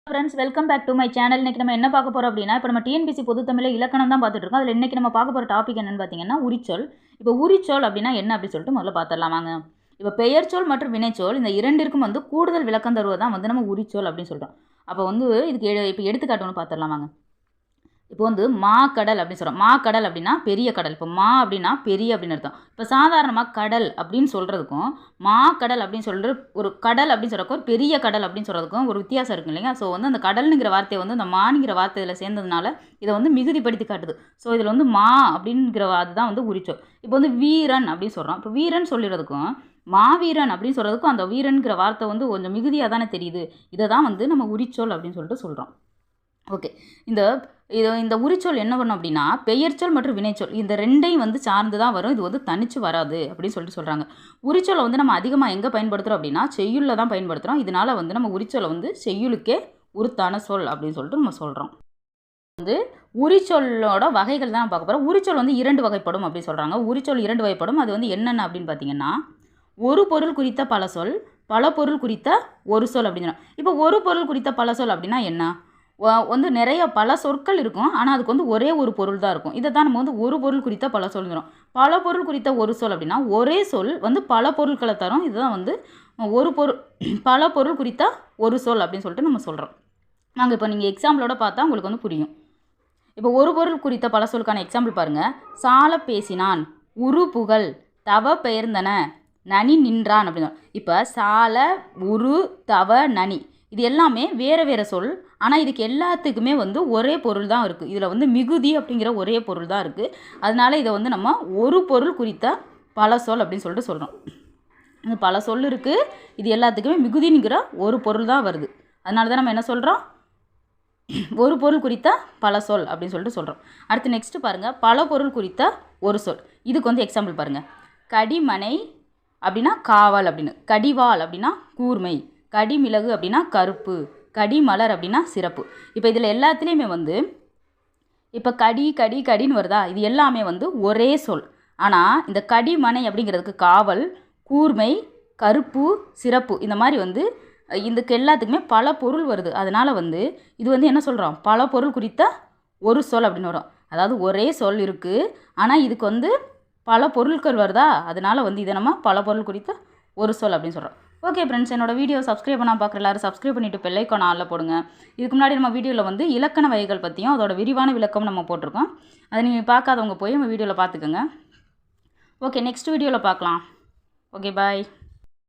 Friends welcome back to my channel. இன்றைக்கி நம்ம என்ன பார்க்க போகிறோம் அப்படின்னா, இப்போ நம்ம டிஎன்பிசி பொது தமிழில் இலக்கணம் தான் பார்த்துட்டு இருக்கோம். அதில் இன்றைக்கி நம்ம பார்க்க போகிற டாபிக் என்னென்னு பார்த்தீங்கன்னா உரிச்சொல். இப்போ உரிச்சொல் அப்படின்னா என்ன அப்படின்னு சொல்லிட்டு முதல்ல பார்த்துடலாம் வாங்க. இப்போ பெயர்ச்சொல் மற்றும் வினைச்சொல் இந்த இரண்டிற்கும் வந்து கூடுதல் விளக்கம் தருவதான் வந்து நம்ம உரிச்சொல் அப்படின்னு சொல்கிறோம். அப்போ வந்து இதுக்கு இப்போ எடுத்துக்காட்டு ஒன்று பார்த்துடலாம் வாங்க. இப்போ வந்து மாக்கடல் அப்படின்னு சொல்கிறோம். மாக்கடல் அப்படின்னா பெரிய கடல். இப்போ மா அப்படின்னா பெரிய அப்படின்னு அர்த்தம். இப்போ சாதாரணமாக கடல் அப்படின்னு சொல்கிறதுக்கும் மாக்கடல் அப்படின்னு சொல்கிற ஒரு கடல் அப்படின்னு சொல்கிறக்கும் ஒரு பெரிய கடல் அப்படின்னு சொல்கிறதுக்கும் ஒரு வித்தியாசம் இருக்குது இல்லைங்க. ஸோ வந்து அந்த கடல்ங்கிற வார்த்தையை வந்து அந்த மானிங்கிற வார்த்தையில் சேர்ந்ததுனால இதை வந்து மிகுதிப்படுத்தி காட்டுது. ஸோ இதில் வந்து மா அப்படிங்கிற அதுதான் வந்து உரிச்சொல். இப்போ வந்து வீரன் அப்படின்னு சொல்கிறோம். இப்போ வீரன் சொல்லிடுறதுக்கும் மாவீரன் அப்படின்னு சொல்கிறதுக்கும் அந்த வீரன்கிற வார்த்தை வந்து கொஞ்சம் மிகுதியாக தானே தெரியுது. இதை தான் வந்து நம்ம உரிச்சொல் அப்படின்னு சொல்லிட்டு சொல்கிறோம். ஓகே, இந்த உரிச்சொல் என்ன பண்ணும் அப்படின்னா பெயர்ச்சொல் மற்றும் வினைச்சொல் இந்த ரெண்டையும் வந்து சார்ந்து தான் வரும். இது வந்து தனிச்சு வராது அப்படின்னு சொல்லிட்டு சொல்கிறாங்க. உரிச்சொலை வந்து நம்ம அதிகமாக எங்கே பயன்படுத்துகிறோம் அப்படின்னா செய்யுளில் தான் பயன்படுத்துகிறோம். இதனால் வந்து நம்ம உரிச்சொலை வந்து செய்யுளுக்கே உருத்தான சொல் அப்படின்னு சொல்லிட்டு நம்ம சொல்கிறோம். வந்து உரிச்சொல்லோட வகைகள் தான் பார்க்க போகிறோம். உரிச்சொல் வந்து 2 வகைப்படும் அப்படின்னு சொல்கிறாங்க. உரிச்சொல் 2 வகைப்படும். அது வந்து என்னென்ன அப்படின்னு பார்த்தீங்கன்னா ஒரு பொருள் குறித்த பல சொல், பல பொருள் குறித்த ஒரு சொல் அப்படின்னு. இப்போ ஒரு பொருள் குறித்த பல சொல் அப்படின்னா என்ன, வந்து நிறைய பல சொற்கள் இருக்கும். ஆனால் அதுக்கு வந்து ஒரே ஒரு பொருள் தான் இருக்கும். இதை தான் நம்ம வந்து ஒரு பொருள் குறித்த பல சொல்கிறோம். பல பொருள் குறித்த ஒரு சொல் அப்படின்னா ஒரே சொல் வந்து பல பொருட்களை தரும். இதுதான் வந்து ஒரு பொருள் பல பொருள் குறித்த ஒரு சொல் அப்படின்னு சொல்லிட்டு நம்ம சொல்கிறோம். நாங்கள் இப்போ நீங்கள் எக்ஸாம்பிளோட பார்த்தா உங்களுக்கு வந்து புரியும். இப்போ ஒரு பொருள் குறித்த பல சொல்லுக்கான எக்ஸாம்பிள் பாருங்கள். சால பேசினான், உரு புகழ், தவ பெயர்ந்தன, நனி நின்றான் அப்படின்னு. இப்போ சால, உரு, தவ, நனி இது எல்லாமே வேறு வேறு சொல். ஆனால் இதுக்கு எல்லாத்துக்குமே வந்து ஒரே பொருள் தான் இருக்குது. இதில் வந்து மிகுதி அப்படிங்கிற ஒரே பொருள் தான் இருக்குது. அதனால் இதை வந்து நம்ம ஒரு பொருள் குறித்த பல சொல் அப்படின்னு சொல்லிட்டு சொல்கிறோம். இந்த பல சொல் இருக்குது. இது எல்லாத்துக்குமே மிகுதிங்கிற ஒரு பொருள் தான் வருது. அதனால தான் நம்ம என்ன சொல்கிறோம், ஒரு பொருள் குறித்த பல சொல் அப்படின்னு சொல்லிட்டு சொல்கிறோம். அடுத்து நெக்ஸ்ட்டு பாருங்கள், பல பொருள் குறித்த ஒரு சொல். இதுக்கு வந்து எக்ஸாம்பிள் பாருங்கள். கடிமனை அப்படின்னா காவல் அப்படின்னு, கடிவாள் அப்படின்னா கூர்மை, கடிமிளகு அப்படின்னா கருப்பு, கடிமலர் அப்படின்னா சிறப்பு. இப்போ இதில் எல்லாத்துலேயுமே வந்து இப்போ கடின்னு வருதா, இது எல்லாமே வந்து ஒரே சொல். ஆனால் இந்த கடிமனை அப்படிங்கிறதுக்கு காவல், கூர்மை, கருப்பு, சிறப்பு இந்த மாதிரி வந்து இதுக்கு எல்லாத்துக்குமே பல பொருள் வருது. அதனால் வந்து இது வந்து என்ன சொல்கிறோம், பல பொருள் குறித்த ஒரு சொல் அப்படின்னு வரும். அதாவது ஒரே சொல் இருக்குது, ஆனால் இதுக்கு வந்து பல பொருட்கள் வருதா, அதனால் வந்து இதை நம்ம பல பொருள் குறித்த ஒரு சொல் அப்படின்னு சொல்கிறோம். ஓகே ஃப்ரெண்ட்ஸ், என்னோடய வீடியோ சப்ஸ்கிரைப் பண்ணால் பார்க்குற எல்லாரும் சப்ஸ்கிரைப் பண்ணிவிட்டு பெல் ஐக்கான் ஆல்ல போடுங்க. இதுக்கு முன்னாடி நம்ம வீடியோவில் வந்து இலக்கண வகைகள் பற்றியும் அதோட விரிவான விளக்கம் நம்ம போட்டிருக்கோம். அதை நீங்கள் பார்க்காதவங்க போய் நம்ம வீடியோவில் பார்த்துக்கோங்க. ஓகே, நெக்ஸ்ட் வீடியோவில் பார்க்கலாம். ஓகே, பாய்.